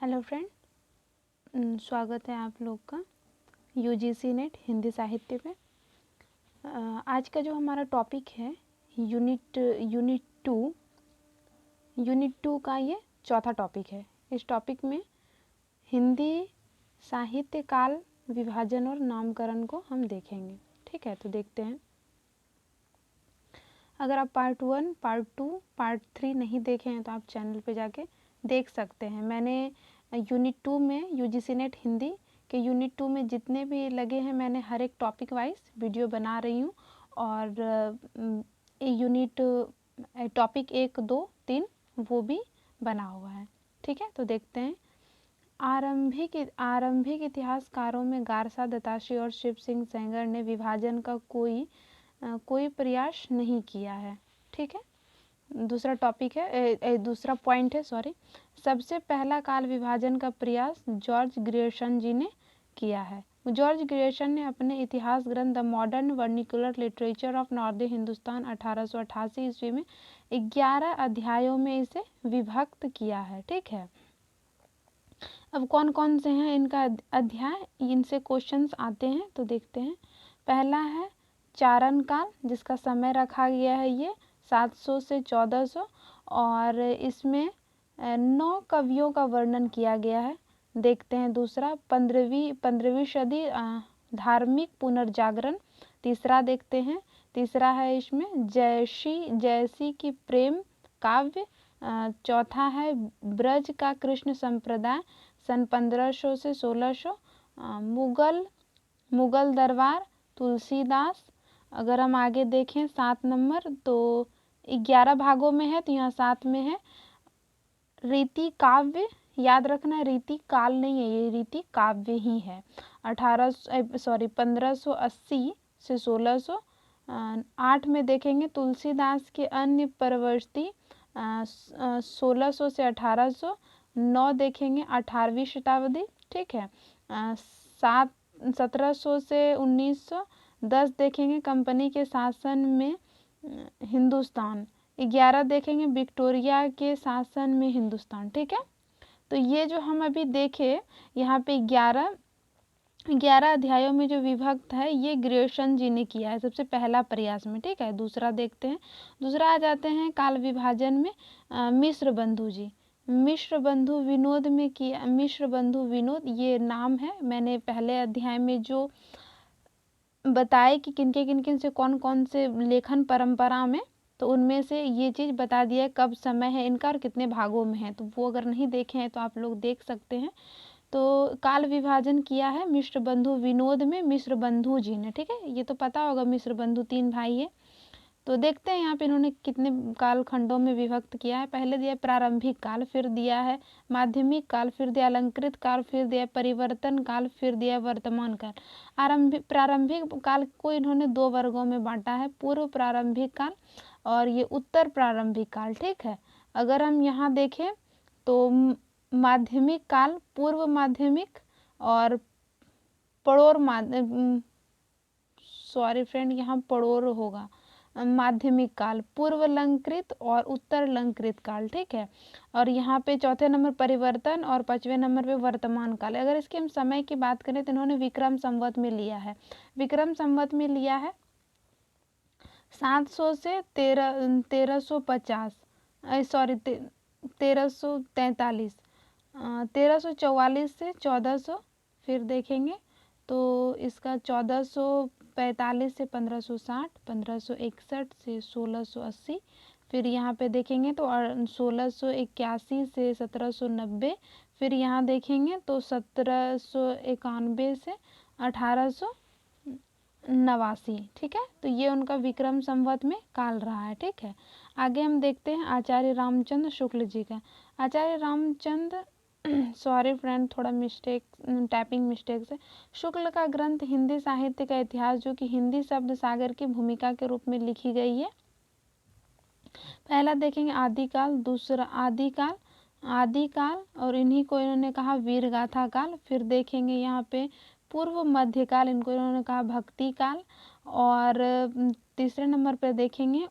Hello friend, स्वागत है आप लोग का यूजीसी नेट हिंदी साहित्य में। आज का जो हमारा टॉपिक है यूनिट टू का ये चौथा टॉपिक है। इस टॉपिक में हिंदी साहित्य काल विभाजन और नामकरण को हम देखेंगे। ठीक है, तो देखते हैं। अगर आप पार्ट 1, पार्ट 2, पार्ट 3 नहीं देखे हैं तो आप चैनल पे जाके देख सकते हैं। मैंने यूनिट 2 में यूजीसी नेट हिंदी के यूनिट 2 में जितने भी लगे हैं मैंने हर एक टॉपिक वाइज वीडियो बना रही हूँ। और यूनिट टॉपिक 1, 2, 3 वो भी बना हुआ है। ठीक है, तो देखते हैं। आरंभिक इतिहासकारों में गारसा, दत्तात्रेय और शिव सिंह सेंगर ने विभाजन का कोई प्रयास नहीं किया है। ठीक है, दूसरा टॉपिक है, दूसरा पॉइंट है, सॉरी। सबसे पहला काल विभाजन का प्रयास जॉर्ज ग्रियर्सन जी ने किया है। जॉर्ज ग्रियर्सन ने अपने इतिहास ग्रंथ the modern vernacular literature of northern Hindustan 1888 ईस्वी में 11 अध्यायों में इसे विभक्त किया है। ठीक है, अब कौन कौन से हैं इनका अध्याय, इनसे क्वेश्चंस आते हैं, तो देखते हैं। पहला है चारण काल, जिसका समय रखा गया है ये 700 से 1400 और इसमें 9 कवियों का वर्णन किया गया है। देखते हैं दूसरा 15वीं सदी धार्मिक पुनर्जागरण। तीसरा देखते हैं, तीसरा है इसमें जयसी की प्रेम काव्य। चौथा है ब्रज का कृष्ण संप्रदाय सन 1500 से 1600। मुगल दरबार तुलसीदास। अगर हम आगे देखें 7 नंबर, तो 11 भागों में है, तो यहाँ 7 में है रीति काव्य। याद रखना, रीति काल नहीं है, ये रीति काव्य ही है। 1580 से 1600। 8 में देखेंगे तुलसीदास के अन्य प्रवृत्ति 1600 से 1800। 9 देखेंगे 18वीं शताब्दी। ठीक है, 1700 से 1900। 10 देखेंगे कंपनी के शासन में हिंदुस्तान। 11 देखेंगे विक्टोरिया के शासन में हिंदुस्तान। ठीक है, तो ये जो हम अभी देखे यहाँ पे 11 अध्यायों में जो विभक्त है ये ग्रियर्सन जी ने किया है सबसे पहला प्रयास में। ठीक है, दूसरा देखते हैं। दूसरा आ जाते हैं काल विभाजन में मिश्र बंधु जी। मिश्र बंधु विनोद में किया। मिश्र बंधु विनोद ये नाम है, मैंने पहले अध्याय में जो बताए कि किन से कौन कौन से लेखन परंपरा में, तो उनमें से ये चीज़ बता दिया कब समय है इनका और कितने भागों में है। तो वो अगर नहीं देखे हैं तो आप लोग देख सकते हैं। तो काल विभाजन किया है मिश्र बंधु विनोद में मिश्र बंधु जी ने। ठीक है, ये तो पता होगा, मिश्र बंधु 3 भाई है। तो देखते हैं यहाँ पे इन्होंने कितने काल खंडों में विभक्त किया है। पहले दिया प्रारंभिक काल, फिर दिया है माध्यमिक काल, फिर दिया अलंकृत काल, फिर दिया परिवर्तन काल, फिर दिया वर्तमान काल। प्रारंभिक काल को इन्होंने 2 वर्गों में बांटा है, पूर्व प्रारंभिक काल और ये उत्तर प्रारंभिक काल। ठीक है, अगर हम यहाँ देखें तो माध्यमिक काल, पूर्व माध्यमिक और पड़ोर सॉरी फ्रेंड, यहाँ पड़ोर होगा। माध्यमिक काल, पूर्व अलंकृत और उत्तर अलंकृत काल। ठीक है, और यहाँ पे चौथे नंबर परिवर्तन और 5वें नंबर पे वर्तमान काल। अगर इसके हम समय की बात करें तो इन्होंने विक्रम संवत में लिया है। विक्रम संवत में लिया है 700 से 1350, सॉरी 1343, 1344 से 1400। फिर देखेंगे तो इसका 1445 से 1560, 1561 से 1680। फिर यहाँ पे देखेंगे तो 1681 से 1790। फिर यहाँ देखेंगे तो 1791 से 1889। ठीक है, तो ये उनका विक्रम संवत में काल रहा है। ठीक है, आगे हम देखते हैं आचार्य रामचंद्र शुक्ल जी का। आचार्य रामचंद्र सॉरी फ्रेंड, थोड़ा मिस्टेक, टाइपिंग मिस्टेक से। शुक्ल का ग्रंथ हिंदी साहित्य का इतिहास, जो कि हिंदी शब्द सागर की भूमिका के रूप में लिखी गई है। पहला देखेंगे आदिकाल, दूसरा आदिकाल और इन्हीं को इन्होंने कहा वीर गाथा काल। फिर देखेंगे यहाँ पे पूर्व मध्यकाल, इनको इन्होंने कहा भक्ति काल। और तीसरे नंबर पर देखेंगे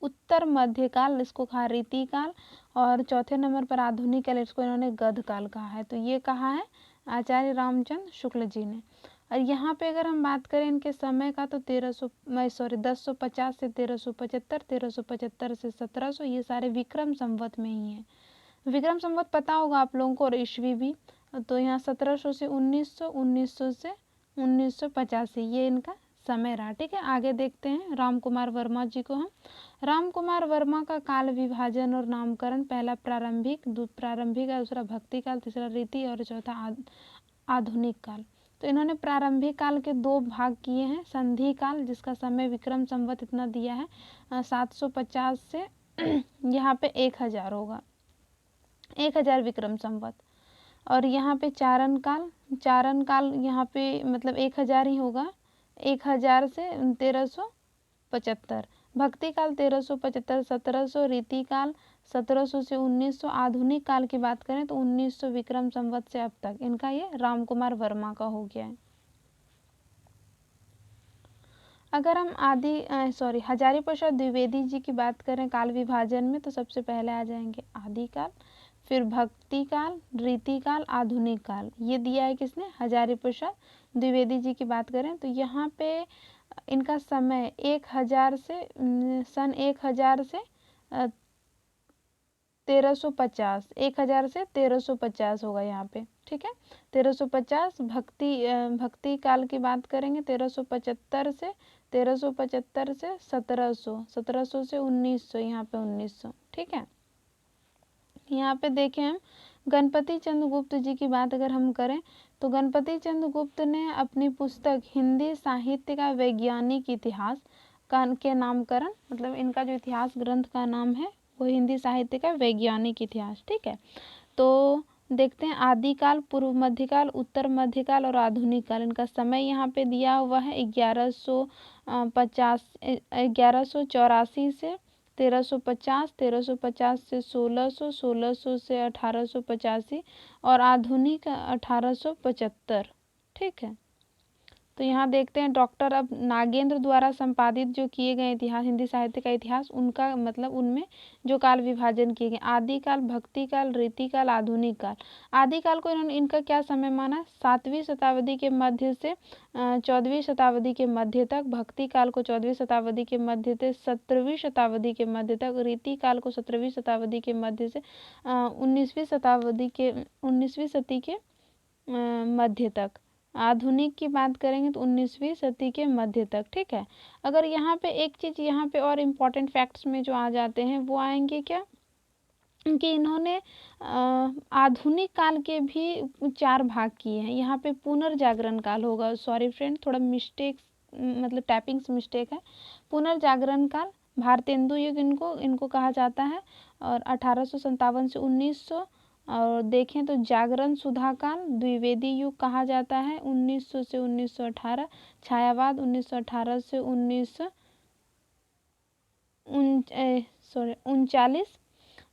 उत्तर मध्यकाल, इसको कहा रीति काल। और चौथे नंबर पर आधुनिक काल, इसको इन्होंने गध काल कहा है। तो ये कहा है आचार्य रामचंद्र शुक्ल जी ने। और यहाँ पे अगर हम बात करें इनके समय का तो 1050 से 1375, 1375 से 1700, ये सारे विक्रम संवत में ही हैं। विक्रम संवत पता होगा आप लोगों को, और ईस्वी भी। तो यहाँ 1700 से 1900, 1900 से 1985 ये इनका समय रहा। ठीक है, आगे देखते हैं राम कुमार वर्मा जी को हम। राम कुमार वर्मा का काल विभाजन और नामकरण, पहला प्रारंभिक, प्रारंभिक का, दूसरा भक्ति काल, तीसरा रीति और चौथा आधुनिक काल। तो इन्होंने प्रारंभिक काल के 2 भाग किए हैं। संधि काल, जिसका समय विक्रम संवत इतना दिया है 750 से यहाँ पे 1000 होगा, 1000 विक्रम संवत। और यहाँ पे चारण काल, चारण काल यहाँ पे मतलब 1000 ही होगा, 1000 से 1375। भक्ति काल 1375, 1700। रीति काल 1700 से 1900। आधुनिक काल की बात करें तो 1900 विक्रम संवत से अब तक इनका ये राम कुमार वर्मा का हो गया है। अगर हम हजारी प्रसाद द्विवेदी जी की बात करें काल विभाजन में, तो सबसे पहले आ जाएंगे आदिकाल, फिर भक्ति काल, रीति काल, आधुनिक काल। ये दिया है किसने? हजारी प्रसाद द्विवेदी जी की बात करें तो यहाँ पे इनका समय 1000 से सन 1000 से 1350, 1000 से 1350 होगा यहाँ पे। ठीक है, 1350। भक्ति काल की बात करेंगे 1375 से 1700, 1700 से 1900, यहाँ पे 1900। ठीक है, यहाँ पे देखें हम गणपति चंद्र गुप्त जी की बात अगर हम करें तो गणपति चंद्र गुप्त ने अपनी पुस्तक हिंदी साहित्य का वैज्ञानिक इतिहास के नामकरण, मतलब इनका जो इतिहास ग्रंथ का नाम है वो हिंदी साहित्य का वैज्ञानिक इतिहास। ठीक है, तो देखते हैं आदिकाल, पूर्व मध्यकाल, उत्तर मध्यकाल और आधुनिक काल। इनका समय यहाँ पे दिया हुआ है 1184 से 1350, 1350 से 1600, 1600 से 1885 और आधुनिक 1875। ठीक है, तो यहाँ देखते हैं डॉक्टर अब नागेंद्र द्वारा संपादित जो किए गए इतिहास, हिंदी साहित्य का इतिहास, उनका मतलब उनमें जो काल विभाजन किए गए, आदिकाल, भक्ति काल, रीति काल, आधुनिक काल। आदिकाल को इन्होंने इनका क्या समय माना? 7वीं शताब्दी के मध्य से 14वीं शताब्दी के मध्य तक। भक्ति काल को 14वीं शताब्दी के मध्य से 17वीं शताब्दी के मध्य तक। रीति काल को 17वीं शताब्दी के मध्य से 19वीं सदी के मध्य तक। आधुनिक की बात करेंगे तो 19वीं सदी के मध्य तक। ठीक है, अगर यहाँ पे एक चीज़ यहाँ पे और इम्पॉर्टेंट फैक्ट्स में जो आ जाते हैं वो आएंगे क्या कि इन्होंने आधुनिक काल के भी 4 भाग किए हैं। यहाँ पे पुनर्जागरण काल होगा, सॉरी फ्रेंड थोड़ा मिस्टेक, मतलब टाइपिंग्स मिस्टेक है। पुनर्जागरण काल, भारतेंदु युग इनको कहा जाता है, और 1857 से 1900। और देखें तो जागरण सुधा काल, द्विवेदी युग कहा जाता है, 1900 से 1918। छायावाद 1918 से 1939।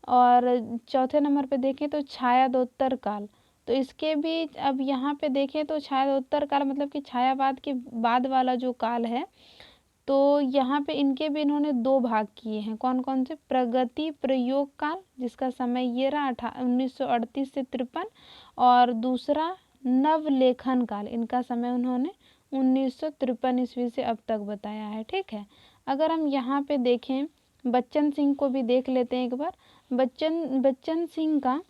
और चौथे नंबर पे देखें तो छायादोत्तर काल। तो इसके भी अब यहाँ पे देखें तो छायादोत्तर काल मतलब कि छायावाद के बाद वाला जो काल है, तो यहाँ पे इनके भी इन्होंने 2 भाग किए हैं। कौन कौन से? प्रगति प्रयोग काल, जिसका समय ये रहा 1938 से 53। और दूसरा नवलेखन काल, इनका समय उन्होंने 1953 ईस्वी से अब तक बताया है। ठीक है, अगर हम यहाँ पे देखें बच्चन सिंह को भी देख लेते हैं एक बार। बच्चन सिंह का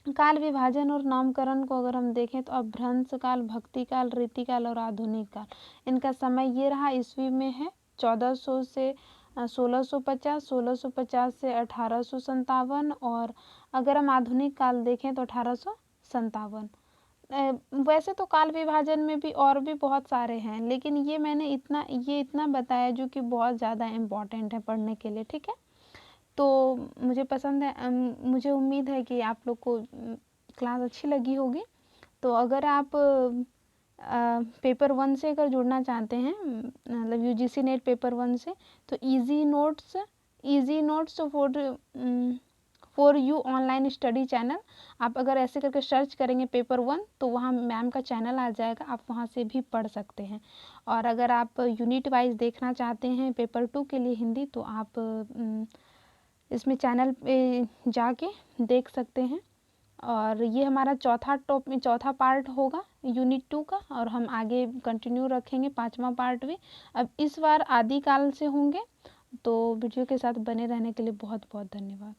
काल विभाजन और नामकरण को अगर हम देखें तो अभ्रंश काल, भक्ति काल, रीति काल और आधुनिक काल। इनका समय ये रहा, ईस्वी में है 1400 से 1650, 1650 से 1857। और अगर हम आधुनिक काल देखें तो 1857। वैसे तो काल विभाजन में भी और भी बहुत सारे हैं, लेकिन ये मैंने इतना बताया जो कि बहुत ज़्यादा इम्पॉर्टेंट है पढ़ने के लिए। ठीक है, तो मुझे पसंद है, मुझे उम्मीद है कि आप लोग को क्लास अच्छी लगी होगी। तो अगर आप पेपर 1 से अगर जुड़ना चाहते हैं, मतलब यूजीसी नेट पेपर 1 से, तो easy notes for you online study channel, आप अगर ऐसे करके सर्च करेंगे पेपर 1 तो वहाँ मैम का चैनल आ जाएगा, आप वहाँ से भी पढ़ सकते हैं। और अगर आप यूनिट वाइज देखना चाहते हैं पेपर 2 के लिए हिंदी, तो आप इसमें चैनल पे जाके देख सकते हैं। और ये हमारा चौथा पार्ट होगा यूनिट 2 का, और हम आगे कंटिन्यू रखेंगे 5वां पार्ट भी। अब इस बार आदिकाल से होंगे। तो वीडियो के साथ बने रहने के लिए बहुत बहुत धन्यवाद।